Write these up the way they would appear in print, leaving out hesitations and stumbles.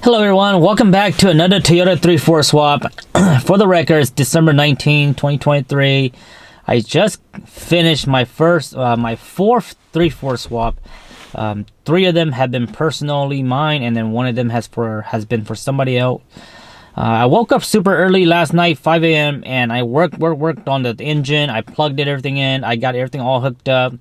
Hello everyone, welcome back to another Toyota 3-4 swap. For the record, it's December 19, 2023. I just finished my fourth 3-4 swap. 3 of them have been personally mine, and then one of them has been for somebody else. I woke up super early last night, 5 a.m., and I worked on the engine. I plugged everything in. I got everything all hooked up.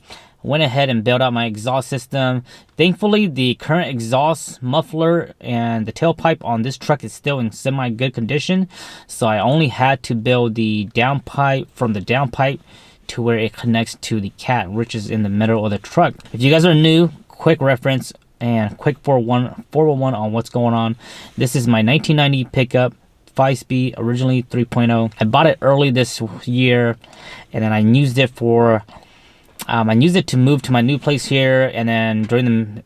Went ahead and built out my exhaust system. Thankfully, the current exhaust muffler and the tailpipe on this truck is still in semi-good condition. So I only had to build the downpipe from the downpipe to where it connects to the cat, which is in the middle of the truck. If you guys are new, quick reference and quick 411 on what's going on. This is my 1990 pickup, 5-speed, originally 3.0. I bought it early this year, and then I used it for... I used it to move to my new place here, and then during the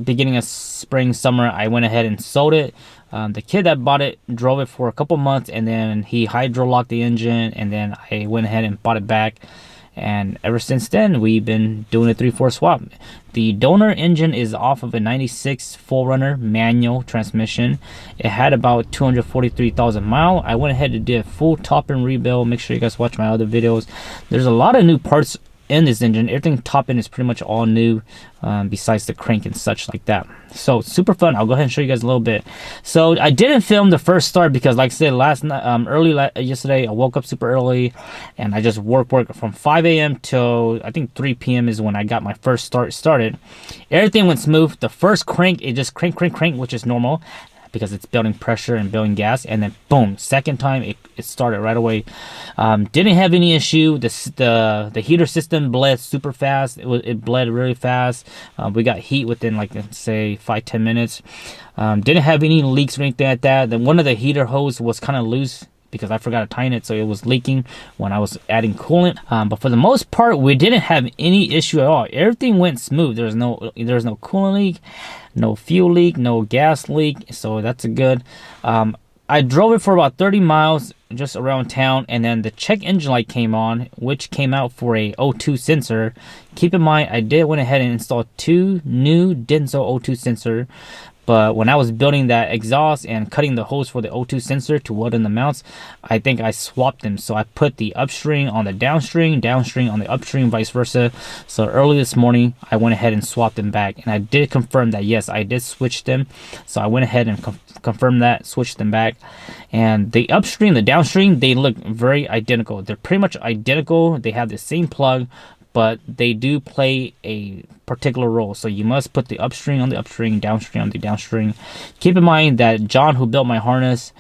beginning of spring, summer, I went ahead and sold it. The kid that bought it drove it for a couple months, and then he hydro-locked the engine, and then I went ahead and bought it back. And ever since then, we've been doing a 3-4 swap. The donor engine is off of a 96 4Runner manual transmission. It had about 243,000 miles. I went ahead and did a full top-end rebuild. Make sure you guys watch my other videos. There's a lot of new parts in this engine. Everything top end is pretty much all new, besides the crank and such like that. So super fun. I'll go ahead and show you guys a little bit. So I didn't film the first start because, like I said, last night, yesterday, I woke up super early and I just work from 5 a.m. till I think 3 p.m. is when I got my first start started. Everything went smooth. The first crank, it just crank, which is normal because it's building pressure and building gas, and then boom, second time it started right away. Didn't have any issue. The heater system bled super fast. It bled really fast. We got heat within, like, say 5-10 minutes. Didn't have any leaks or anything like that. Then one of the heater hose was kind of loose because I forgot to tighten it, so it was leaking when I was adding coolant. But for the most part, we didn't have any issue at all. Everything went smooth. There's no coolant leak, no fuel leak, no gas leak, so that's a good. I drove it for about 30 miles just around town, and then the check engine light came on, which came out for a O2 sensor. Keep in mind, I went ahead and installed 2 new Denso O2 sensor. But when I was building that exhaust and cutting the hose for the O2 sensor to weld in the mounts, I think I swapped them. So I put the upstream on the downstream on the upstream, vice versa. So early this morning, I went ahead and swapped them back. And I did confirm that, yes, I did switch them. So I went ahead and confirmed that, switched them back. And the upstream, the downstream, they look very identical. They're pretty much identical. They have the same plug, but they do play a particular role. So you must put the upstream on the upstream, downstream on the downstream. Keep in mind that John, who built my harness,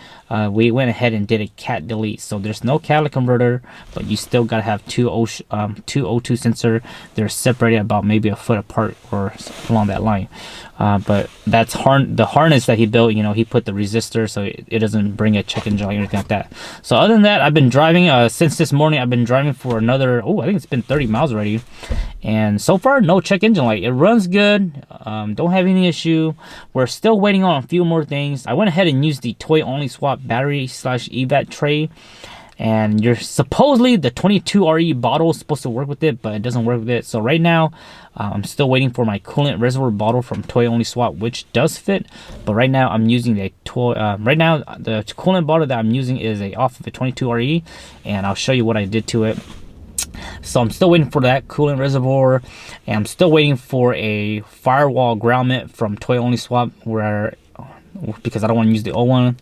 we went ahead and did a cat delete. So there's no catalytic converter, but you still gotta have two O2 sensor. They're separated about maybe a foot apart or along that line. But that's the harness that he built. You know, he put the resistor so it doesn't bring a check engine light or anything like that. So other than that, I've been driving since this morning. I've been driving for another, I think it's been 30 miles already, and so far no check engine light. It runs good. Don't have any issue. We're still waiting on a few more things. I went ahead and used the toy only swap battery / evat tray, and you're supposedly the 22RE bottle is supposed to work with it, but it doesn't work with it. So right now I'm still waiting for my coolant reservoir bottle from toy only swap, which does fit. But right now I'm using the right now the coolant bottle that I'm using is off of a 22RE, and I'll show you what I did to it. So I'm still waiting for that coolant reservoir, and I'm still waiting for a firewall grommet from toy only swap, because I don't want to use the old one.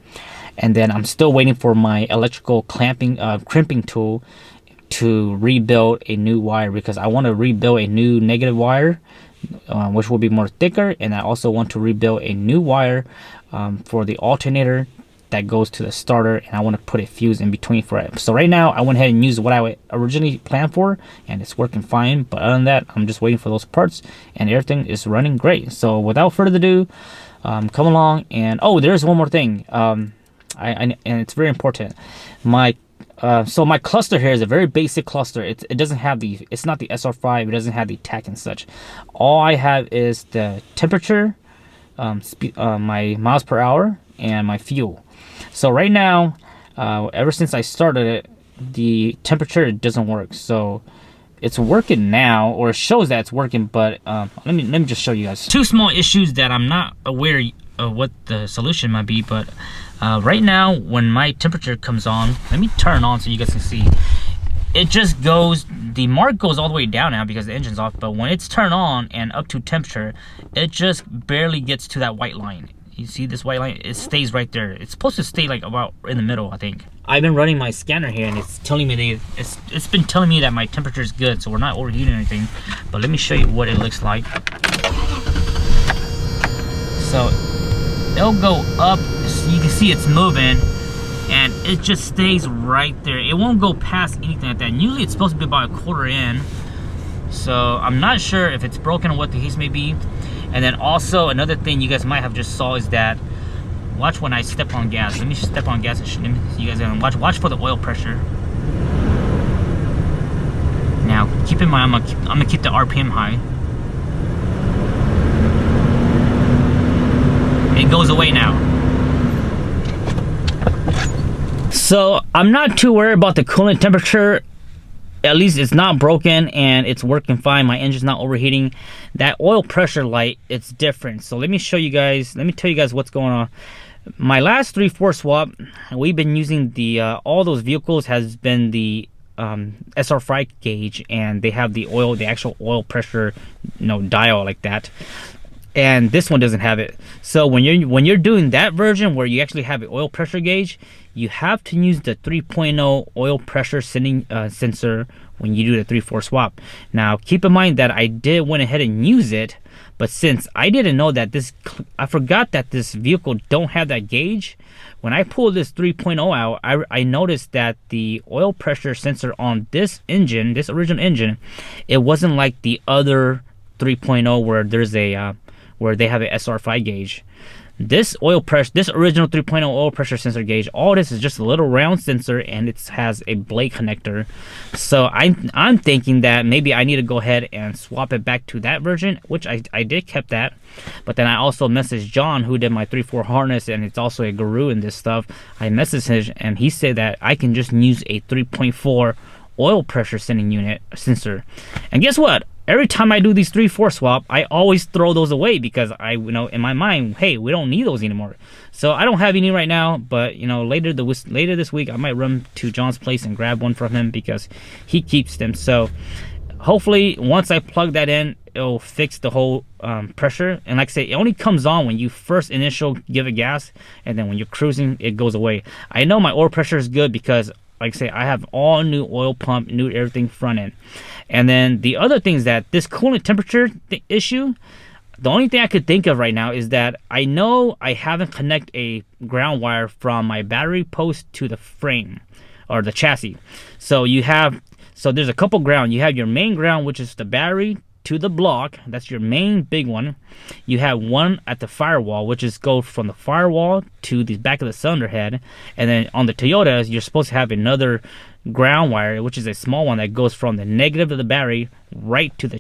And then I'm still waiting for my electrical crimping tool to rebuild a new wire, because I want to rebuild a new negative wire, which will be more thicker. And I also want to rebuild a new wire for the alternator that goes to the starter, and I want to put a fuse in between for it. So right now I went ahead and used what I originally planned for, and it's working fine. But other than that, I'm just waiting for those parts, and everything is running great. So without further ado, come along. And there's one more thing, and it's very important. So my cluster here is a very basic cluster. It doesn't have it's not the SR5. It doesn't have the TAC and such. All I have is the temperature, my miles per hour, and my fuel. So right now, ever since I started it, the temperature doesn't work. So it's working now, or it shows that it's working, but let me just show you guys 2 small issues that I'm not aware what the solution might be, but right now when my temperature comes on, let me turn on so you guys can see. It just goes, the mark goes all the way down now because the engine's off, but when it's turned on and up to temperature, it just barely gets to that white line. You see this white line? It stays right there. It's supposed to stay like about in the middle, I think. I've been running my scanner here and it's telling me it's been telling me that my temperature is good, so we're not overheating anything. But let me show you what it looks like. So it'll go up, so you can see it's moving, and it just stays right there. It won't go past anything like that. And usually it's supposed to be about a quarter in, so I'm not sure if it's broken or what the case may be. And then also another thing you guys might have just saw is that, watch when I step on gas. Let me step on gas and you guys gonna watch for the oil pressure. Now keep in mind, I'm gonna keep the RPM high. It goes away now. So I'm not too worried about the coolant temperature. At least it's not broken and it's working fine. My engine's not overheating. That oil pressure light, it's different. So let me show you guys, let me tell you guys what's going on. My last 3/4 swap, we've been using the all those vehicles has been the SR5 gauge, and they have the oil, the actual oil pressure, you know, dial like that. And this one doesn't have it. So when you're doing that version where you actually have an oil pressure gauge, you have to use the 3.0 oil pressure sensor when you do the 3/4 swap. Now keep in mind that I did went ahead and use it, but since I didn't know that I forgot that this vehicle don't have that gauge. When I pulled this 3.0 out, I noticed that the oil pressure sensor on this engine, this original engine, it wasn't like the other 3.0 where there's a where they have an SR5 gauge. This original 3.0 oil pressure sensor gauge, all this is just a little round sensor, and it has a blade connector. So I'm thinking that maybe I need to go ahead and swap it back to that version, which I did kept that. But then I also messaged John, who did my 3/4 harness, and it's also a guru in this stuff. I messaged him and he said that I can just use a 3.4 oil pressure sensor. And guess what? Every time I do these 3/4 swap, I always throw those away because I, you know, in my mind, hey, we don't need those anymore. So I don't have any right now, but you know, later this week, I might run to John's place and grab one from him because he keeps them. So hopefully, once I plug that in, it'll fix the whole pressure. And like I say, it only comes on when you first give it gas, and then when you're cruising, it goes away. I know my oil pressure is good because, like I say, I have all new oil pump, new everything front end. And then the other thing is that this coolant temperature issue, the only thing I could think of right now is that I know I haven't connected a ground wire from my battery post to the frame or the chassis. So there's a couple ground. You have your main ground, which is the battery to the block. That's your main big one. You have one at the firewall, which is go from the firewall to the back of the cylinder head. And then on the Toyotas, you're supposed to have another ground wire, which is a small one that goes from the negative of the battery right to the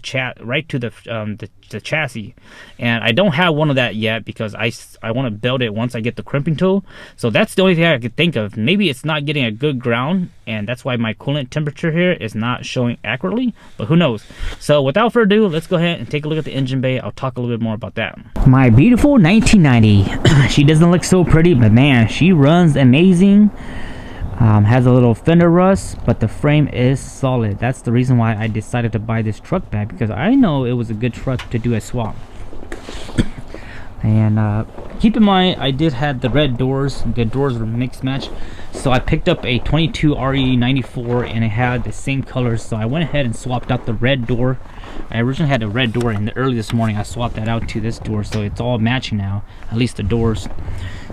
chassis. And I don't have one of that yet because I want to build it once I get the crimping tool. So that's the only thing I could think of. Maybe it's not getting a good ground, and that's why my coolant temperature here is not showing accurately, but who knows. So without further ado, let's go ahead and take a look at the engine bay. I'll talk a little bit more about that. My beautiful 1990. She doesn't look so pretty, but man, she runs amazing. Has a little fender rust, but the frame is solid. That's the reason why I decided to buy this truck back, because I know it was a good truck to do a swap. And keep in mind, I did have the red doors. The doors were mixed match, so I picked up a 22 RE94 and it had the same colors, so I went ahead and swapped out the red door. I originally had a red door, and early this morning I swapped that out to this door, so it's all matching now, at least the doors.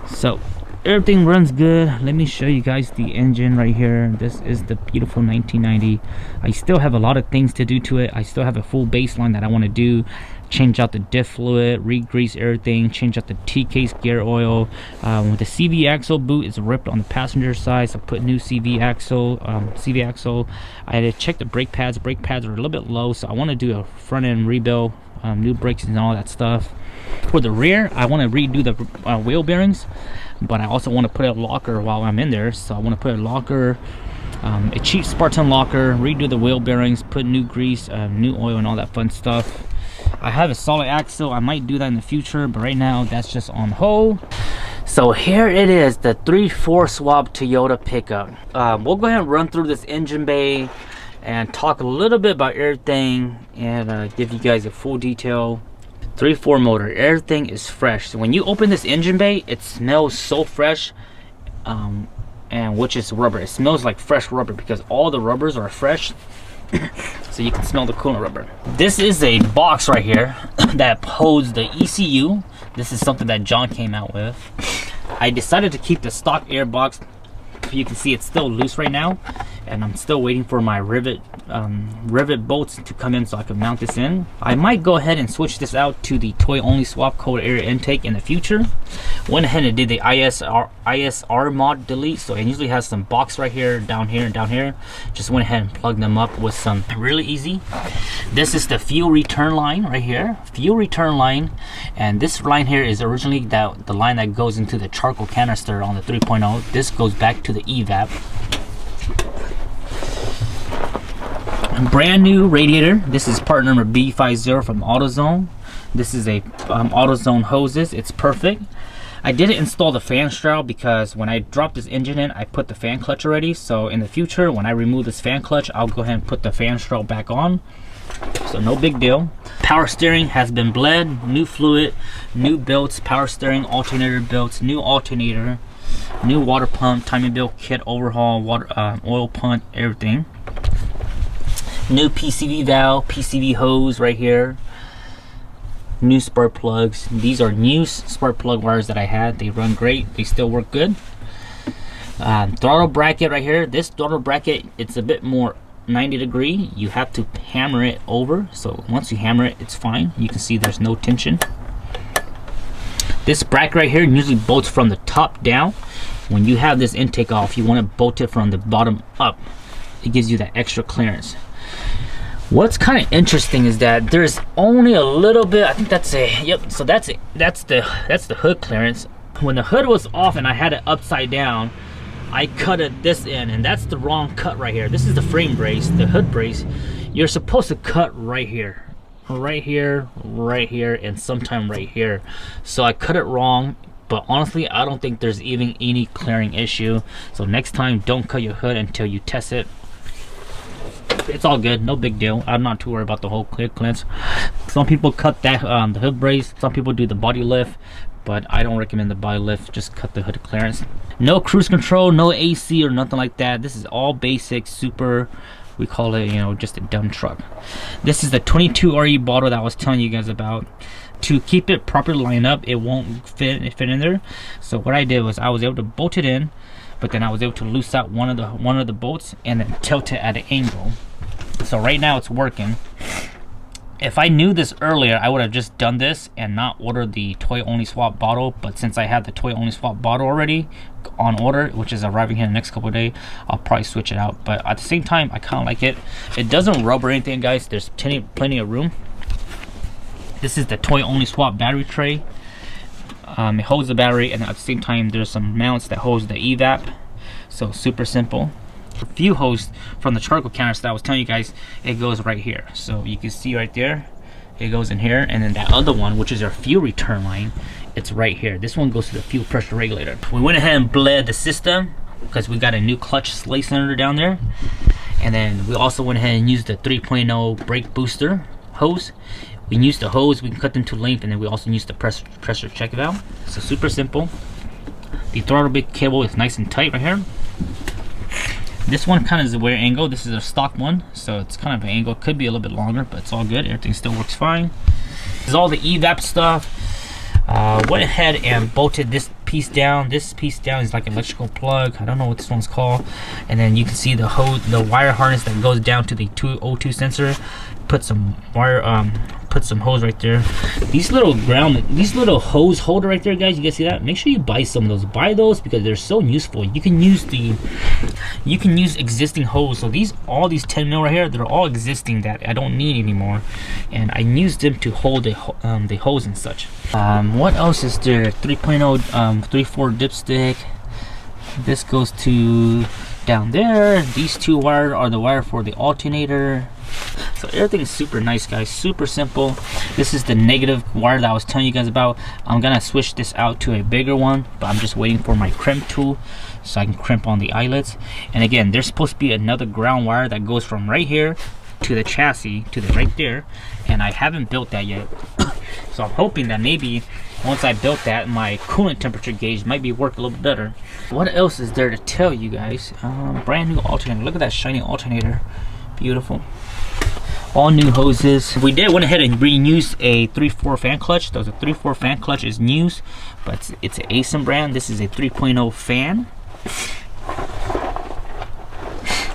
So everything runs good. Let me show you guys the engine right here. This is the beautiful 1990. I still have a lot of things to do to it. I still have a full baseline that I want to do. Change out the diff fluid, re-grease everything, change out the T-case gear oil. With the CV axle boot is ripped on the passenger side, so I put new CV axle. I had to check the brake pads. Brake pads are a little bit low, so I want to do a front end rebuild, new brakes and all that stuff. For the rear, I want to redo the wheel bearings, but I also want to put a locker while I'm in there. So I want to put a locker, a cheap Spartan locker, redo the wheel bearings, put new grease, new oil, and all that fun stuff. I have a solid axle. I might do that in the future, but right now that's just on hold. So here it is, the 3/4 swap Toyota pickup. We'll go ahead and run through this engine bay and talk a little bit about everything and give you guys a full detail. 3/4 motor, everything is fresh. So when you open this engine bay, it smells so fresh, and which is rubber. It smells like fresh rubber because all the rubbers are fresh. So you can smell the coolant rubber. This is a box right here that holds the ECU. This is something that John came out with. I decided to keep the stock air box. You can see it's still loose right now, and I'm still waiting for my rivet bolts to come in so I can mount this in. I might go ahead and switch this out to the toy only swap cold air intake in the future. Went ahead and did the ISR mod delete, so it usually has some box right here, down here, and down here. Just went ahead and plugged them up with some really easy. This is the fuel return line right here, fuel return line, and this line here is originally the line that goes into the charcoal canister on the 3.0. This goes back to the evap. Brand new radiator. This is part number B50 from AutoZone. This is a AutoZone hoses. It's perfect. I didn't install the fan straddle because when I dropped this engine in, I put the fan clutch already. So in the future, when I remove this fan clutch, I'll go ahead and put the fan straddle back on. So no big deal. Power steering has been bled, new fluid, new belts, power steering, alternator belts, new alternator, new water pump, timing belt kit overhaul, water oil pump, everything. New PCV valve, PCV hose right here. New spark plugs. These are new spark plug wires that I had. They run great. They still work good. Throttle bracket right here. This throttle bracket, it's a bit more 90-degree. You have to hammer it over. So once you hammer it, it's fine. You can see there's no tension. This bracket right here usually bolts from the top down. When you have this intake off, you want to bolt it from the bottom up. It gives you that extra clearance. What's kind of interesting is that there's only a little bit. I think that's a yep. So that's it. That's the hood clearance. When the hood was off and I had it upside down, I cut it this in, and that's the wrong cut right here. This is the frame brace, the hood brace. You're supposed to cut right here, right here, right here, and sometime right here. So I cut it wrong. But honestly, I don't think there's even any clearing issue. So next time, don't cut your hood until you test it. It's all good, no big deal. I'm not too worried about the whole clear clearance. Some people cut that the hood brace. Some people do the body lift, but I don't recommend the body lift. Just cut the hood clearance. No cruise control, no AC or nothing like that. This is all basic, super. We call it, you know, just a dumb truck. This is the 22 RE bottle that I was telling you guys about. To keep it properly lined up, it won't fit in there. So what I did was I was able to bolt it in, but then I was able to loose out one of the bolts and then tilt it at an angle. So right now it's working. If I knew this earlier, I would have just done this and not ordered the toy only swap bottle. But since I have the toy only swap bottle already on order, which is arriving here in the next couple of days, I'll probably switch it out. But at the same time, I kind of like it. It doesn't rub or anything, guys. There's plenty of room. This is the toy only swap battery tray. It holds the battery, and at the same time there's some mounts that holds the evap. So super simple. Fuel hose from the charcoal canister that I was telling you guys, it goes right here. So you can see right there, it goes in here, and then that other one, which is our fuel return line, it's right here. This one goes to the fuel pressure regulator. We went ahead and bled the system because we got a new clutch slate cylinder down there, and then we also went ahead and used the 3.0 brake booster hose. We can use the hose, we can cut them to length, and then we also use the pressure check valve. So super simple. The throttle bit cable is nice and tight right here. This one kind of is a weird angle. This is a stock one, so it's kind of an angle. Could be a little bit longer, but it's all good. Everything still works fine. This is all the evap stuff. Went ahead and bolted this piece down. This piece down is like an electrical plug. I don't know what this one's called. And then you can see the hose, the wire harness that goes down to the O2 sensor. Put some wire, put some hose right there. These little hose holder right there, guys. You guys see that? Make sure you buy some of those. Buy those because they're so useful. You can use existing hose. So all these 10 mil right here, they're all existing that I don't need anymore, and I used them to hold the hose and such. What else is there? 3.0 3/4 dipstick. This goes to down there. These two wires are the wire for the alternator. So everything's super nice, guys, super simple. This is the negative wire that I was telling you guys about. I'm gonna switch this out to a bigger one, but I'm just waiting for my crimp tool so I can crimp on the eyelets. And again, there's supposed to be another ground wire that goes from right here to the chassis, to the right there, and I haven't built that yet. So I'm hoping that maybe once I built that, my coolant temperature gauge might be work a little bit better. What else is there to tell you guys? Brand new alternator. Look at that shiny alternator. Beautiful. All new hoses. We did went ahead and reused a 3/4 fan clutch. The 3/4 fan clutch is new, but it's an ASIM brand. This is a 3.0 fan.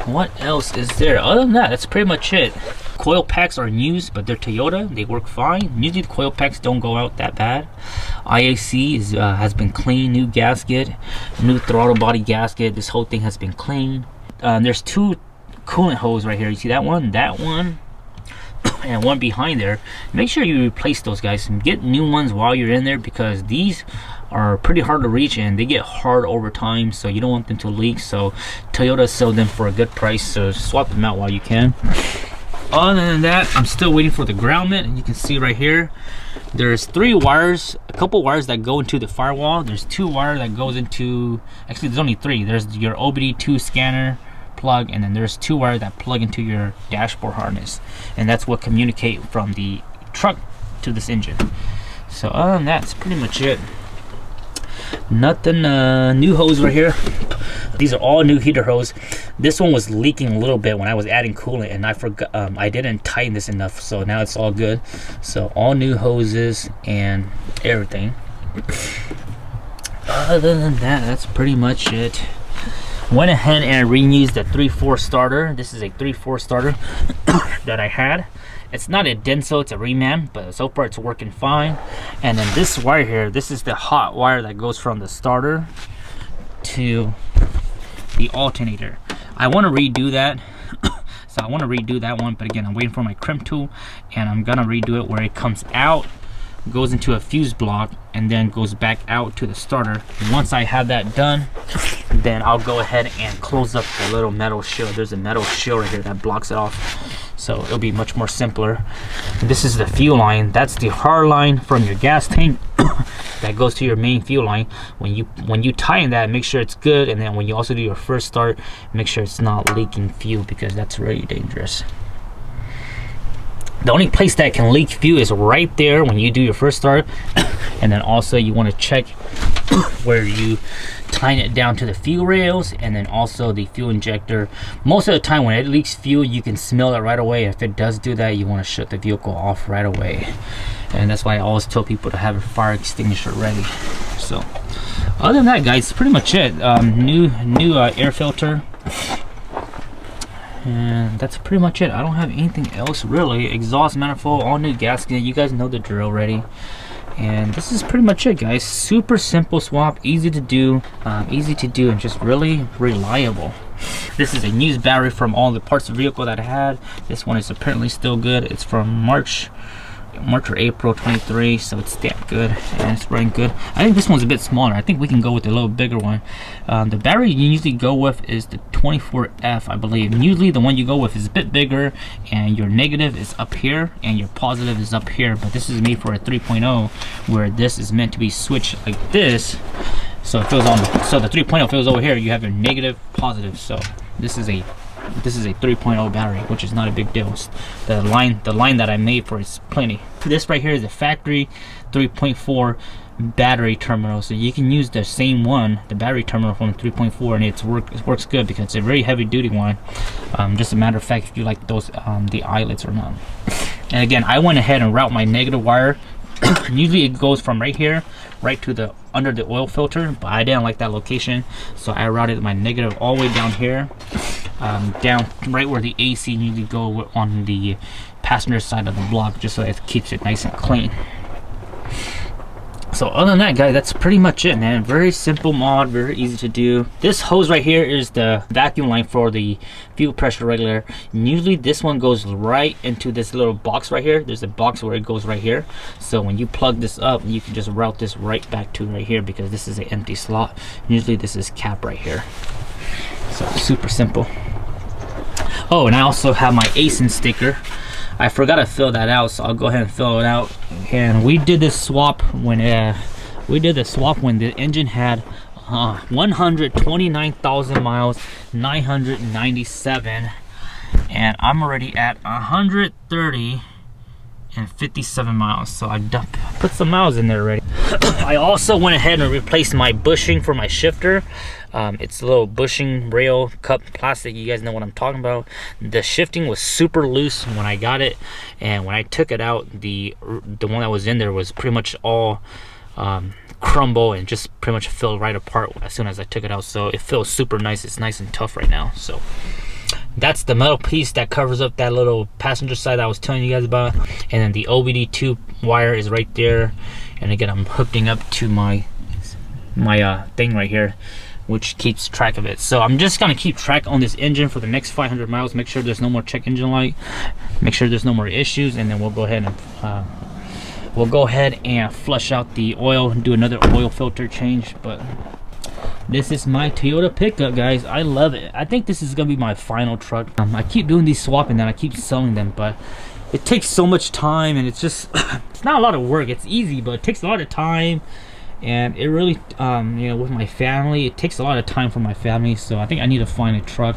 What else is there? Other than that, that's pretty much it. Coil packs are used, but they're Toyota. They work fine. Usually the coil packs don't go out that bad. IAC has been clean. New gasket, new throttle body gasket. This whole thing has been clean. There's two coolant hose right here. You see that one, and one behind there. Make sure you replace those, guys, and get new ones while you're in there, because these are pretty hard to reach and they get hard over time, so you don't want them to leak. So Toyota sell them for a good price, so swap them out while you can. Other than that, I'm still waiting for the groundment, and you can see right here there's 3 wires, a couple wires that go into the firewall. There's 2 wires that goes into, actually there's only 3. There's your OBD2 scanner plug, and then there's 2 wires that plug into your dashboard harness, and that's what communicate from the truck to this engine. So other than that, that's pretty much it. Nothing new hose right here. These are all new heater hose. This one was leaking a little bit when I was adding coolant, and I forgot, I didn't tighten this enough, so now it's all good. So all new hoses and everything. Other than that, that's pretty much it. Went ahead and reused the 3/4 starter. This is a 3/4 starter that I had. It's not a Denso, it's a reman, but so far it's working fine. And then this wire here, this is the hot wire that goes from the starter to the alternator. I want to redo that. So I want to redo that one, but again, I'm waiting for my crimp tool, and I'm gonna redo it where it comes out, goes into a fuse block, and then goes back out to the starter. And once I have that done, then I'll go ahead and close up the little metal shield. There's a metal shield right here that blocks it off, so it'll be much more simpler. This is the fuel line. That's the hard line from your gas tank that goes to your main fuel line. When you tighten that, make sure it's good, and then when you also do your first start, make sure it's not leaking fuel, because that's really dangerous. The only place that can leak fuel is right there when you do your first start. And then also you want to check where you tighten it down to the fuel rails, and then also the fuel injector. Most of the time when it leaks fuel, you can smell it right away. If it does do that, you want to shut the vehicle off right away. And that's why I always tell people to have a fire extinguisher ready. So other than that, guys, pretty much it. New air filter. And that's pretty much it. I don't have anything else really. Exhaust manifold, all new gasket. You guys know the drill already. And this is pretty much it, guys. Super simple swap, easy to do, and just really reliable. This is a used battery from all the parts of the vehicle that I had. This one is apparently still good. It's from March or April 23, so it's damn good and it's running good. I think this one's a bit smaller. I think we can go with a little bigger one. The battery you usually go with is the 24F, I believe. And usually the one you go with is a bit bigger, and your negative is up here and your positive is up here, but this is made for a 3.0 where this is meant to be switched like this. So it feels on, so the 3.0 feels over here, you have your negative, positive. So this is a 3.0 battery, which is not a big deal. The line that I made for is plenty. This right here is a factory 3.4 battery terminal, so you can use the same one, the battery terminal from 3.4, and it works good because it's a very heavy duty one. Just a matter of fact if you like those the eyelets or not. And again, I went ahead and route my negative wire. Usually it goes from right here right to the under the oil filter, but I didn't like that location, so I routed my negative all the way down here, down right where the AC usually go on the passenger side of the block, just so it keeps it nice and clean. So other than that, guys, that's pretty much it, man. Very simple mod, very easy to do. This hose right here is the vacuum line for the fuel pressure regulator. And usually this one goes right into this little box right here. There's a box where it goes right here. So when you plug this up, you can just route this right back to right here, because this is an empty slot. Usually this is cap right here. So super simple. Oh, and I also have my ASIN sticker. I forgot to fill that out, so I'll go ahead and fill it out. And we did this swap when the engine had 129,000 miles, 997, and I'm already at 130 and 57 miles, so I put some miles in there already. I also went ahead and replaced my bushing for my shifter. It's a little bushing rail cup plastic. You guys know what I'm talking about. The shifting was super loose when I got it, and when I took it out, the one that was in there was pretty much all crumble and just pretty much fell right apart as soon as I took it out. So it feels super nice. It's nice and tough right now. So that's the metal piece that covers up that little passenger side that I was telling you guys about. And then the OBD2 wire is right there. And again, I'm hooking up to my thing right here, which keeps track of it. So I'm just gonna keep track on this engine for the next 500 miles. Make sure there's no more check engine light. Make sure there's no more issues, and then we'll go ahead and flush out the oil and do another oil filter change. But this is my Toyota pickup, guys. I love it. I think this is gonna be my final truck. I keep doing these swapping, and I keep selling them, but it takes so much time, and it's just it's not a lot of work. It's easy, but it takes a lot of time, and it really you know, with my family, it takes a lot of time for my family. So I think I need to find a truck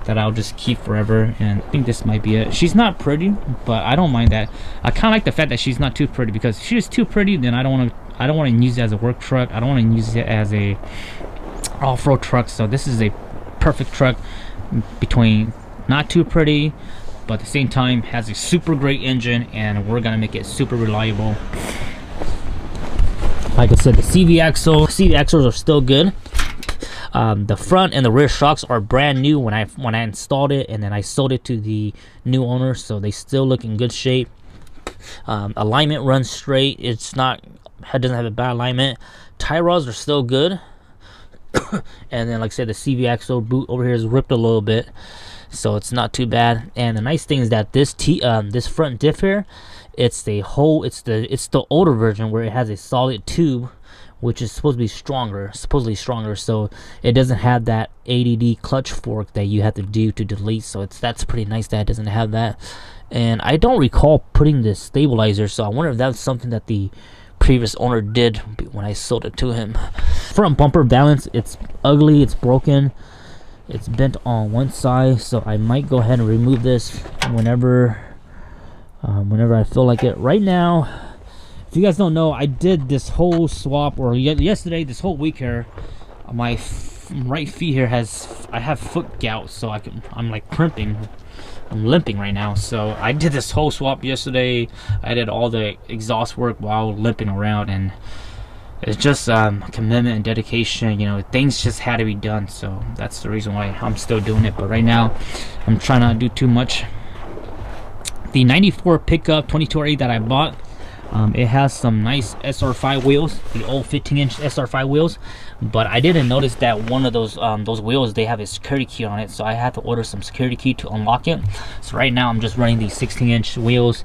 that I'll just keep forever, and I think this might be it. She's not pretty, but I don't mind that. I kind of like the fact that she's not too pretty, because if she was too pretty, then I don't want to use it as a work truck. I don't want to use it as a off-road truck. So this is a perfect truck between not too pretty, but at the same time has a super great engine, and we're gonna make it super reliable. Like I said, the CV axles are still good. The front and the rear shocks are brand new when I installed it, and then I sold it to the new owner, so they still look in good shape. Alignment runs straight. It doesn't have a bad alignment. Tie rods are still good. And then, like I said, the CV axle boot over here is ripped a little bit, so it's not too bad. And the nice thing is that this front diff here, it's the older version where it has a solid tube, which is supposedly stronger, so it doesn't have that ADD clutch fork that you have to do to delete. So that's pretty nice that it doesn't have that. And I don't recall putting the stabilizer, so I wonder if that's something that the previous owner did when I sold it to him. Front bumper balance, it's ugly, it's broken, it's bent on one side, so I might go ahead and remove this whenever I feel like it. Right now, if you guys don't know, I did this whole swap, or yesterday, this whole week here. My right feet here I have foot gout, so I'm like crimping. I'm limping right now. So I did this whole swap yesterday. I did all the exhaust work while limping around, and it's just commitment and dedication. You know, things just had to be done. So that's the reason why I'm still doing it. But right now, I'm trying not to do too much. The 94 pickup 22RE that I bought, it has some nice SR5 wheels, the old 15-inch SR5 wheels, but I didn't notice that one of those wheels, they have a security key on it, so I had to order some security key to unlock it. So right now I'm just running these 16-inch wheels.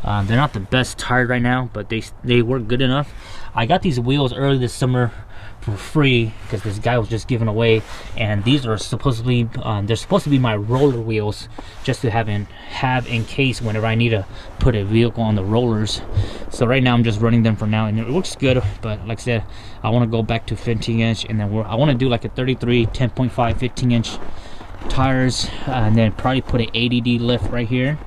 They're not the best tired right now, but they work good enough. I got these wheels early this summer for free because this guy was just giving away, and these are supposedly they're supposed to be my roller wheels, just to have in case whenever I need to put a vehicle on the rollers. So right now I'm just running them for now, and it looks good. But like I said, I want to go back to 15-inch, and then I want to do like a 33 10.5 15-inch tires, and then probably put an ADD lift right here.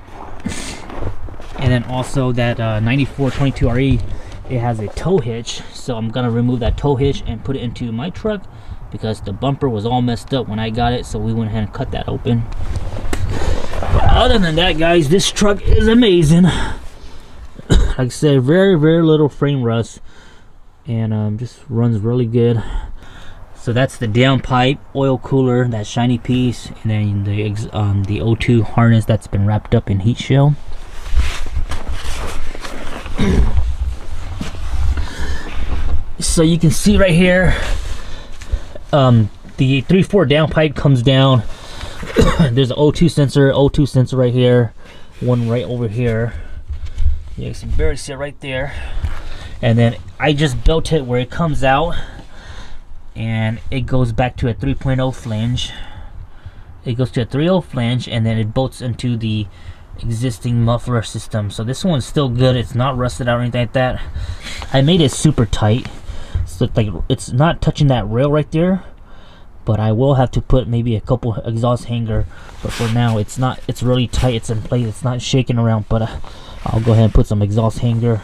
And then also that 94 22RE, it has a tow hitch, so I'm gonna remove that tow hitch and put it into my truck because the bumper was all messed up when I got it, so we went ahead and cut that open. But other than that, guys, this truck is amazing. Like I said, very little frame rust, and just runs really good. So that's the downpipe, oil cooler, that shiny piece, and then the O2 harness that's been wrapped up in heat shield. So you can see right here, the 3/4 downpipe comes down. There's an O2 sensor right here, one right over here. You can barely see it right there. And then I just built it where it comes out, and it goes back to a 3.0 flange. It goes to a 3.0 flange, and then it bolts into the existing muffler system. So this one's still good. It's not rusted out or anything like that. I made it super tight, so like it's not touching that rail right there. But I will have to put maybe a couple exhaust hanger. But for now, it's not. It's really tight. It's in place. It's not shaking around. But I'll go ahead and put some exhaust hanger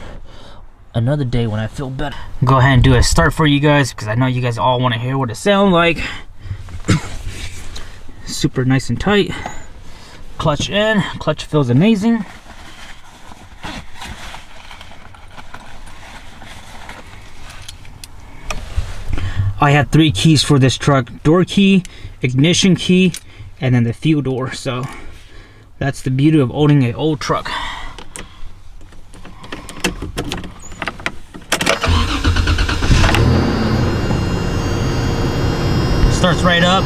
another day when I feel better. Go ahead and do a start for you guys, because I know you guys all want to hear what it sounds like. Super nice and tight. Clutch in. Clutch feels amazing. I have 3 keys for this truck: door key, ignition key, and then the fuel door. So that's the beauty of owning an old truck. Starts right up.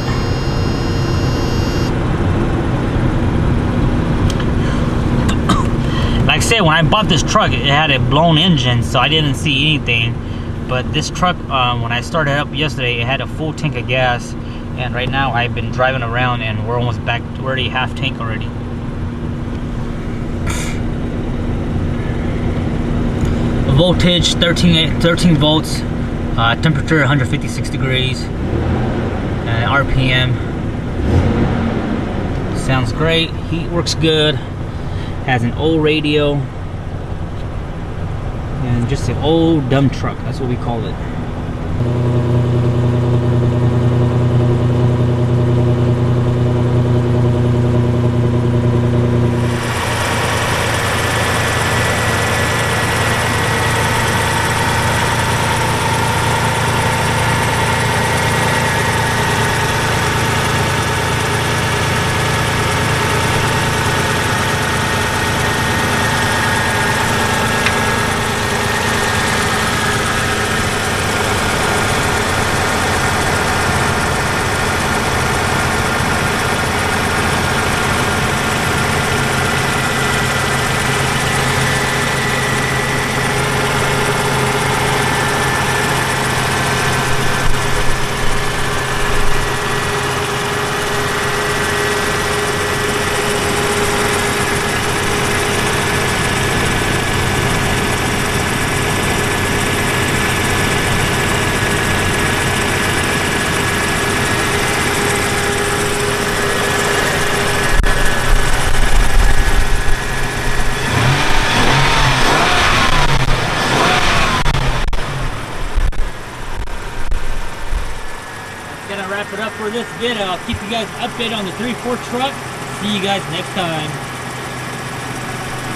Like I said, when I bought this truck, it had a blown engine, so I didn't see anything. But this truck, when I started up yesterday, it had a full tank of gas, and right now I've been driving around and we're almost back. We're already half tank already. Voltage 13 volts, temperature 156 degrees, and RPM. Sounds great. Heat works good. Has an old radio. And just an old dumb truck, that's what we call it. Gonna wrap it up for this video. I'll keep you guys updated on the 3/4 truck. See you guys next time.